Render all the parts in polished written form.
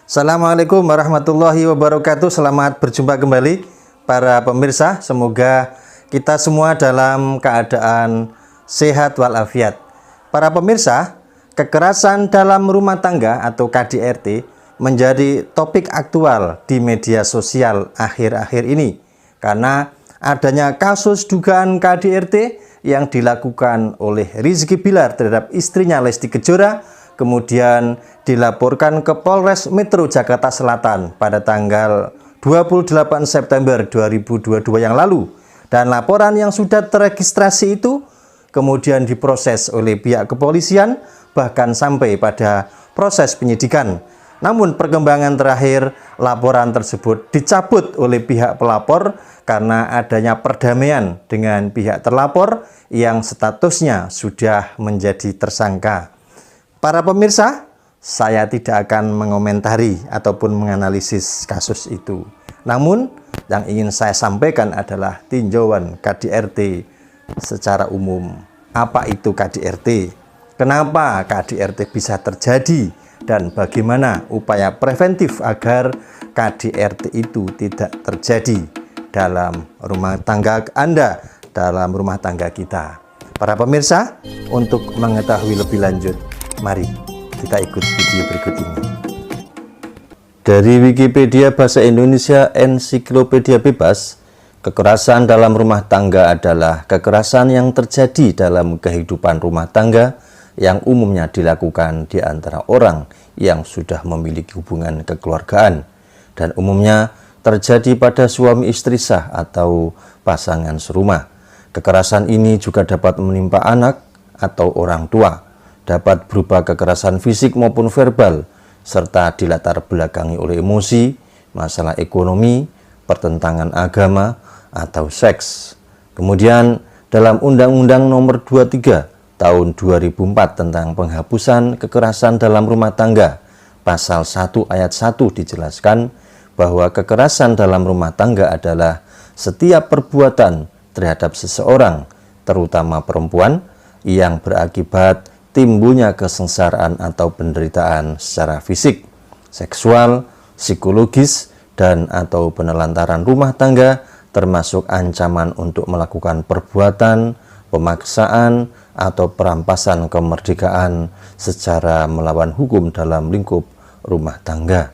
Assalamualaikum warahmatullahi wabarakatuh. Selamat berjumpa kembali para pemirsa. Semoga kita semua dalam keadaan sehat walafiat. Para pemirsa, kekerasan dalam rumah tangga atau KDRT menjadi topik aktual di media sosial akhir-akhir ini karena adanya kasus dugaan KDRT yang dilakukan oleh Rizky Bilar terhadap istrinya Lesti Kejora, kemudian dilaporkan ke Polres Metro Jakarta Selatan pada tanggal 28 September 2022 yang lalu. Dan laporan yang sudah teregistrasi itu kemudian diproses oleh pihak kepolisian bahkan sampai pada proses penyidikan. Namun perkembangan terakhir, laporan tersebut dicabut oleh pihak pelapor karena adanya perdamaian dengan pihak terlapor yang statusnya sudah menjadi tersangka. Para pemirsa, saya tidak akan mengomentari ataupun menganalisis kasus itu. Namun, yang ingin saya sampaikan adalah tinjauan KDRT secara umum. Apa itu KDRT? Kenapa KDRT bisa terjadi? Dan bagaimana upaya preventif agar KDRT itu tidak terjadi dalam rumah tangga Anda, dalam rumah tangga kita. Para pemirsa, untuk mengetahui lebih lanjut, mari kita ikut video berikut ini. Dari Wikipedia Bahasa Indonesia Ensiklopedia Bebas, kekerasan dalam rumah tangga adalah kekerasan yang terjadi dalam kehidupan rumah tangga yang umumnya dilakukan di antara orang yang sudah memiliki hubungan kekeluargaan dan umumnya terjadi pada suami istri sah atau pasangan serumah. Kekerasan ini juga dapat menimpa anak atau orang tua, dapat berupa kekerasan fisik maupun verbal, serta dilatar belakangi oleh emosi, masalah ekonomi, pertentangan agama, atau seks. Kemudian dalam Undang-Undang Nomor 23 Tahun 2004 tentang penghapusan kekerasan dalam rumah tangga, Pasal 1 Ayat 1 dijelaskan bahwa kekerasan dalam rumah tangga adalah setiap perbuatan terhadap seseorang, terutama perempuan, yang berakibat timbulnya kesengsaraan atau penderitaan secara fisik, seksual, psikologis, dan atau penelantaran rumah tangga, termasuk ancaman untuk melakukan perbuatan, pemaksaan, atau perampasan kemerdekaan secara melawan hukum dalam lingkup rumah tangga.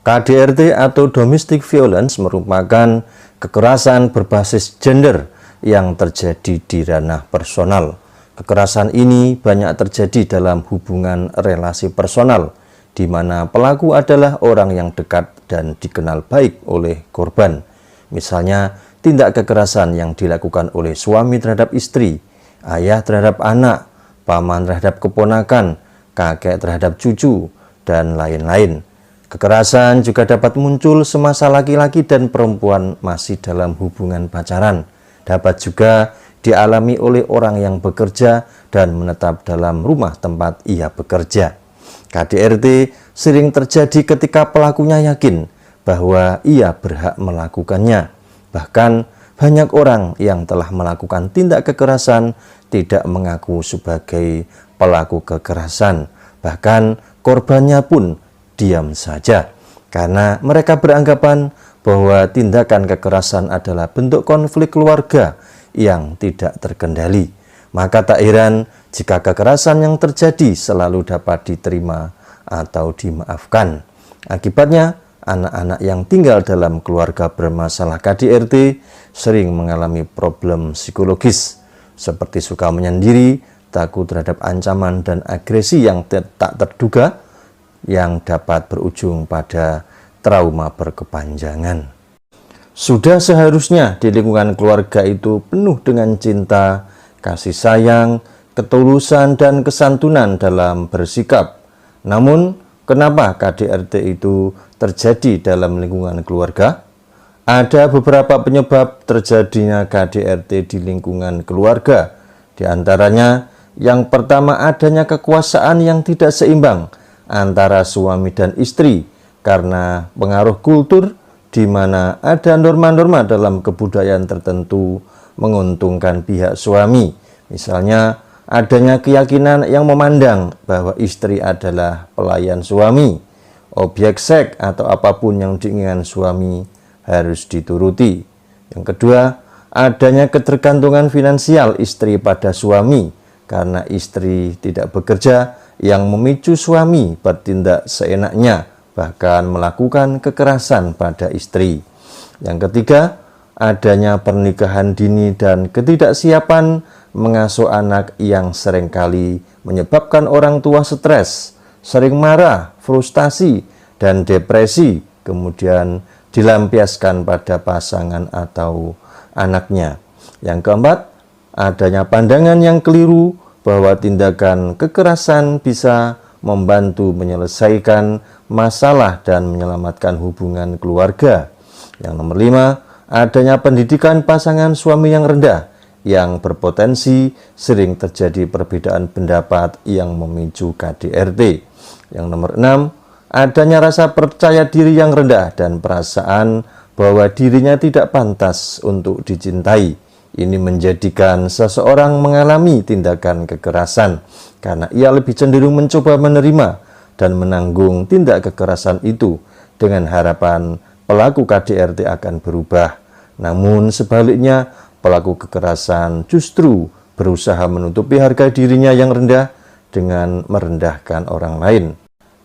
KDRT atau domestic violence merupakan kekerasan berbasis gender yang terjadi di ranah personal. Kekerasan ini banyak terjadi dalam hubungan relasi personal, di mana pelaku adalah orang yang dekat dan dikenal baik oleh korban. Misalnya, tindak kekerasan yang dilakukan oleh suami terhadap istri, ayah terhadap anak, paman terhadap keponakan, kakek terhadap cucu, dan lain-lain. Kekerasan juga dapat muncul semasa laki-laki dan perempuan masih dalam hubungan pacaran. Dapat juga dialami oleh orang yang bekerja dan menetap dalam rumah tempat ia bekerja. KDRT sering terjadi ketika pelakunya yakin bahwa ia berhak melakukannya. Bahkan banyak orang yang telah melakukan tindak kekerasan tidak mengaku sebagai pelaku kekerasan. Bahkan korbannya pun diam saja karena mereka beranggapan bahwa tindakan kekerasan adalah bentuk konflik keluarga yang tidak terkendali. Maka tak heran jika kekerasan yang terjadi selalu dapat diterima atau dimaafkan. Akibatnya, anak-anak yang tinggal dalam keluarga bermasalah KDRT sering mengalami problem psikologis seperti suka menyendiri, takut terhadap ancaman dan agresi yang tak terduga yang dapat berujung pada trauma berkepanjangan. Sudah seharusnya di lingkungan keluarga itu penuh dengan cinta, kasih sayang, ketulusan, dan kesantunan dalam bersikap. Namun, kenapa KDRT itu terjadi dalam lingkungan keluarga? Ada beberapa penyebab terjadinya KDRT di lingkungan keluarga. Di antaranya, yang pertama adanya kekuasaan yang tidak seimbang antara suami dan istri karena pengaruh kultur di mana ada norma-norma dalam kebudayaan tertentu menguntungkan pihak suami. Misalnya, adanya keyakinan yang memandang bahwa istri adalah pelayan suami. objek seks atau apapun yang diinginkan suami harus dituruti. Yang kedua, adanya ketergantungan finansial istri pada suami karena istri tidak bekerja yang memicu suami bertindak seenaknya, bahkan melakukan kekerasan pada istri. Yang ketiga, adanya pernikahan dini dan ketidaksiapan mengasuh anak yang seringkali menyebabkan orang tua stres, sering marah, frustasi, dan depresi, kemudian dilampiaskan pada pasangan atau anaknya. Yang keempat, adanya pandangan yang keliru bahwa tindakan kekerasan bisa membantu menyelesaikan masalah dan menyelamatkan hubungan keluarga. Yang nomor 5, adanya pendidikan pasangan suami yang rendah yang berpotensi sering terjadi perbedaan pendapat yang memicu KDRT. Yang nomor 6, adanya rasa percaya diri yang rendah dan perasaan bahwa dirinya tidak pantas untuk dicintai. Ini menjadikan seseorang mengalami tindakan kekerasan karena ia lebih cenderung mencoba menerima dan menanggung tindak kekerasan itu dengan harapan pelaku KDRT akan berubah. Namun sebaliknya, pelaku kekerasan justru berusaha menutupi harga dirinya yang rendah dengan merendahkan orang lain.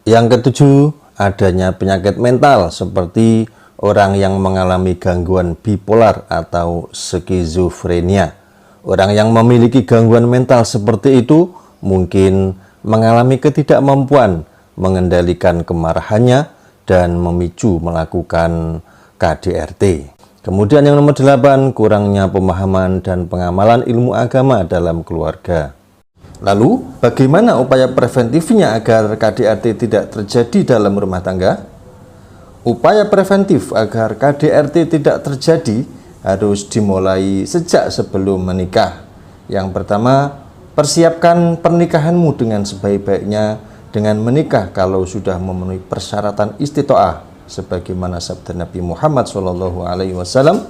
Yang ketujuh, adanya penyakit mental seperti orang yang mengalami gangguan bipolar atau skizofrenia. Orang yang memiliki gangguan mental seperti itu mungkin mengalami ketidakmampuan mengendalikan kemarahannya dan memicu melakukan KDRT. Kemudian yang nomor 8, kurangnya pemahaman dan pengamalan ilmu agama dalam keluarga. Lalu, bagaimana upaya preventifnya agar KDRT tidak terjadi dalam rumah tangga? Upaya preventif agar KDRT tidak terjadi harus dimulai sejak sebelum menikah. Yang pertama, persiapkan pernikahanmu dengan sebaik-baiknya dengan menikah kalau sudah memenuhi persyaratan istitoah, sebagaimana sabda Nabi Muhammad SAW,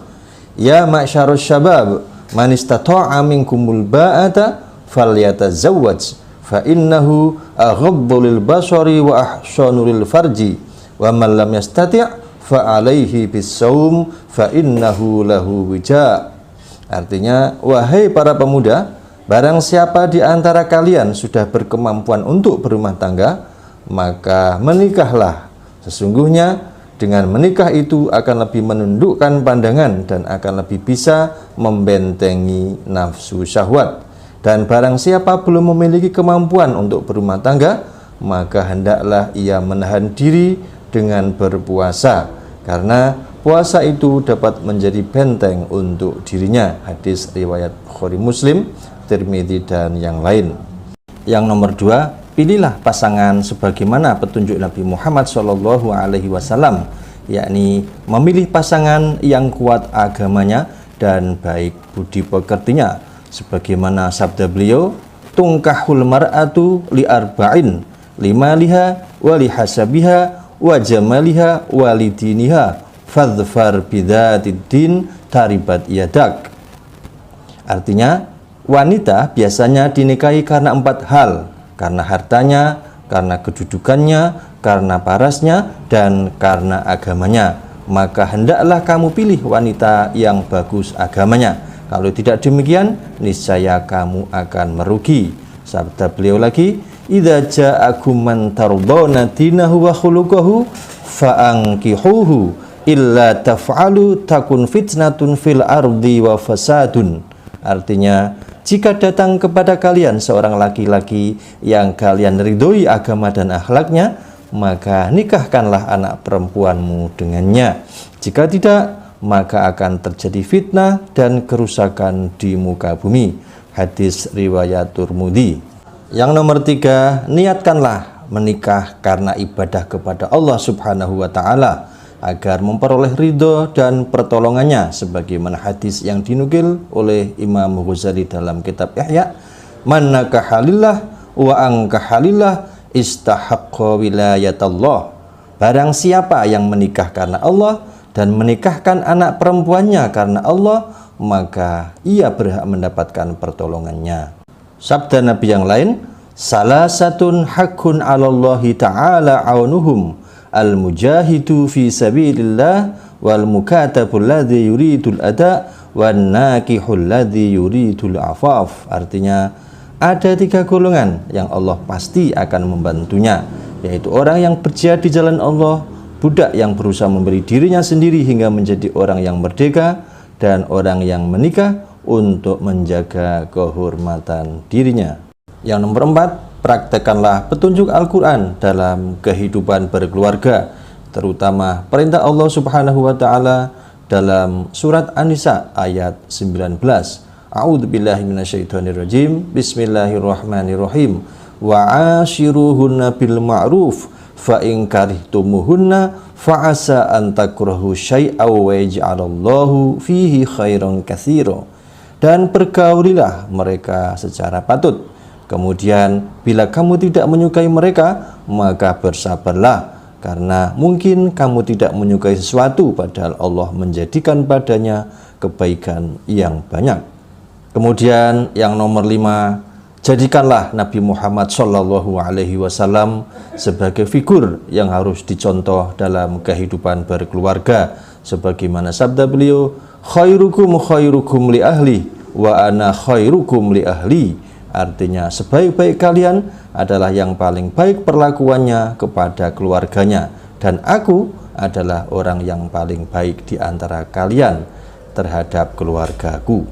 "Ya ma'syarus syabab, man istata'a minkumul ba'ata falyatazawwaj, fa innahu aghaddu lil basari wa ahsanu lil farji, wa man lam yastati' fa alaihi bisawm fa innahu lahu wija." Artinya, wahai para pemuda, barang siapa di antara kalian sudah berkemampuan untuk berumah tangga, maka menikahlah. Sesungguhnya dengan menikah itu akan lebih menundukkan pandangan dan akan lebih bisa membentengi nafsu syahwat. Dan barang siapa belum memiliki kemampuan untuk berumah tangga, maka hendaklah ia menahan diri dengan berpuasa, karena puasa itu dapat menjadi benteng untuk dirinya. Hadis riwayat Bukhari, Muslim, Tirmidzi, dan yang lain. Yang nomor 2, pilihlah pasangan sebagaimana petunjuk Nabi Muhammad SAW, yakni memilih pasangan yang kuat agamanya dan baik budi pekertinya, sebagaimana sabda beliau, "Tungkahul mar'atu li arba'in, limaliha wa lihasabiha wa jamaliha wa lidiniha, fadhfar bidzatid din taribat yadak." Artinya, wanita biasanya dinikahi karena 4 hal: karena hartanya, karena kedudukannya, karena parasnya, dan karena agamanya. Maka hendaklah kamu pilih wanita yang bagus agamanya. Kalau tidak demikian, niscaya kamu akan merugi. Sabda beliau lagi, "Idza ja'akum man tardawna dinahu wa khuluquhu fa'ankihuhu, illa taf'alu takun fitnatun fil ardi wa fasadun." Artinya, jika datang kepada kalian seorang laki-laki yang kalian ridhoi agama dan akhlaknya, maka nikahkanlah anak perempuanmu dengannya. Jika tidak, maka akan terjadi fitnah dan kerusakan di muka bumi. Hadis riwayat Tirmidzi. Yang nomor 3, niatkanlah menikah karena ibadah kepada Allah Subhanahu wa Ta'ala, agar memperoleh ridho dan pertolongannya, sebagaimana hadis yang dinukil oleh Imam Ghazali dalam kitab Ihya, "Man nakahalillah wa angkahalillah istahaqqa wilayatallah." Barang siapa yang menikah karena Allah dan menikahkan anak perempuannya karena Allah, maka ia berhak mendapatkan pertolongannya. Sabda Nabi yang lain, "Salasatun haqqun 'alallahi ta'ala aunuhum, al-mujahidu fi sabilillah wal mukatabul ladzi yuridul ada wan nakihul ladzi yuridul afaf. Artinya ada 3 golongan yang Allah pasti akan membantunya, yaitu orang yang berjihad di jalan Allah, budak yang berusaha memberi dirinya sendiri hingga menjadi orang yang merdeka, dan orang yang menikah untuk menjaga kehormatan dirinya. Yang nomor 4, praktekkanlah petunjuk Al-Quran dalam kehidupan berkeluarga, terutama perintah Allah Subhanahu wa Ta'ala dalam surat An-Nisa ayat 19. A'udzubillahi minasyaitonirrajim. Bismillahirrahmanirrahim. Wa ashiruhunna bil ma'ruf fa in karihtumuhunna fa asa an takrahu syai'aw wa yaj'alallahu fihi khairan katsira. Dan pergaulilah mereka secara patut. Kemudian bila kamu tidak menyukai mereka, maka bersabarlah, karena mungkin kamu tidak menyukai sesuatu padahal Allah menjadikan padanya kebaikan yang banyak. Kemudian yang nomor 5, jadikanlah Nabi Muhammad SAW sebagai figur yang harus dicontoh dalam kehidupan berkeluarga, sebagaimana sabda beliau, khairukum khairukum li ahli wa ana khairukum li ahli. Artinya sebaik-baik kalian adalah yang paling baik perlakuannya kepada keluarganya, dan aku adalah orang yang paling baik di antara kalian terhadap keluargaku.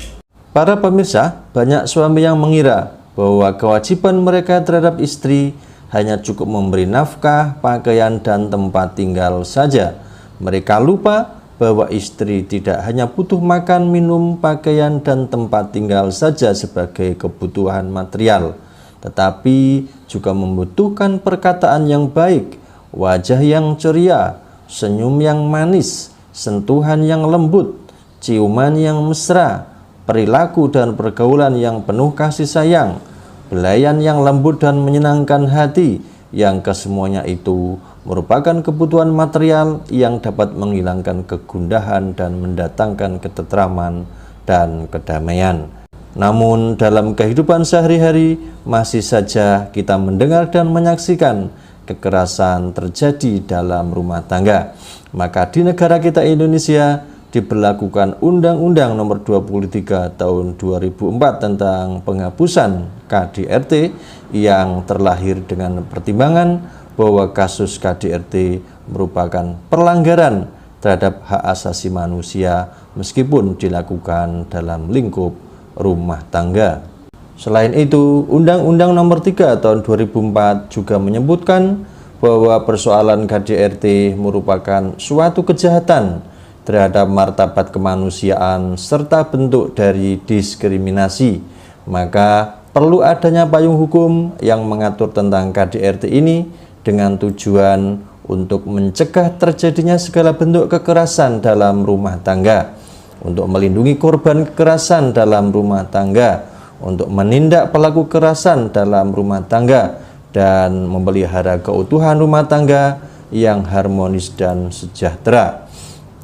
Para pemirsa, banyak suami yang mengira bahwa kewajiban mereka terhadap istri hanya cukup memberi nafkah, pakaian, dan tempat tinggal saja. Mereka lupa bahwa istri tidak hanya butuh makan, minum, pakaian, dan tempat tinggal saja sebagai kebutuhan material, tetapi juga membutuhkan perkataan yang baik, wajah yang ceria, senyum yang manis, sentuhan yang lembut, ciuman yang mesra, perilaku dan pergaulan yang penuh kasih sayang, belayan yang lembut dan menyenangkan hati, yang kesemuanya itu merupakan kebutuhan material yang dapat menghilangkan kegundahan dan mendatangkan ketentraman dan kedamaian. Namun dalam kehidupan sehari-hari masih saja kita mendengar dan menyaksikan kekerasan terjadi dalam rumah tangga. Maka di negara kita Indonesia diberlakukan Undang-Undang Nomor 23 Tahun 2004 tentang penghapusan KDRT yang terlahir dengan pertimbangan bahwa kasus KDRT merupakan pelanggaran terhadap hak asasi manusia meskipun dilakukan dalam lingkup rumah tangga. Selain itu, Undang-Undang Nomor 3 Tahun 2004 juga menyebutkan bahwa persoalan KDRT merupakan suatu kejahatan terhadap martabat kemanusiaan serta bentuk dari diskriminasi. Maka perlu adanya payung hukum yang mengatur tentang KDRT ini dengan tujuan untuk mencegah terjadinya segala bentuk kekerasan dalam rumah tangga, untuk melindungi korban kekerasan dalam rumah tangga, untuk menindak pelaku kekerasan dalam rumah tangga, dan memelihara keutuhan rumah tangga yang harmonis dan sejahtera.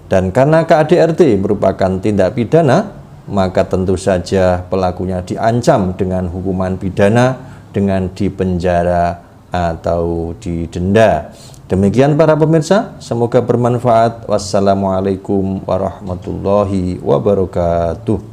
Dan karena KDRT merupakan tindak pidana, maka tentu saja pelakunya diancam dengan hukuman pidana dengan dipenjara atau didenda. Demikian para pemirsa, semoga bermanfaat. Wassalamualaikum warahmatullahi wabarakatuh.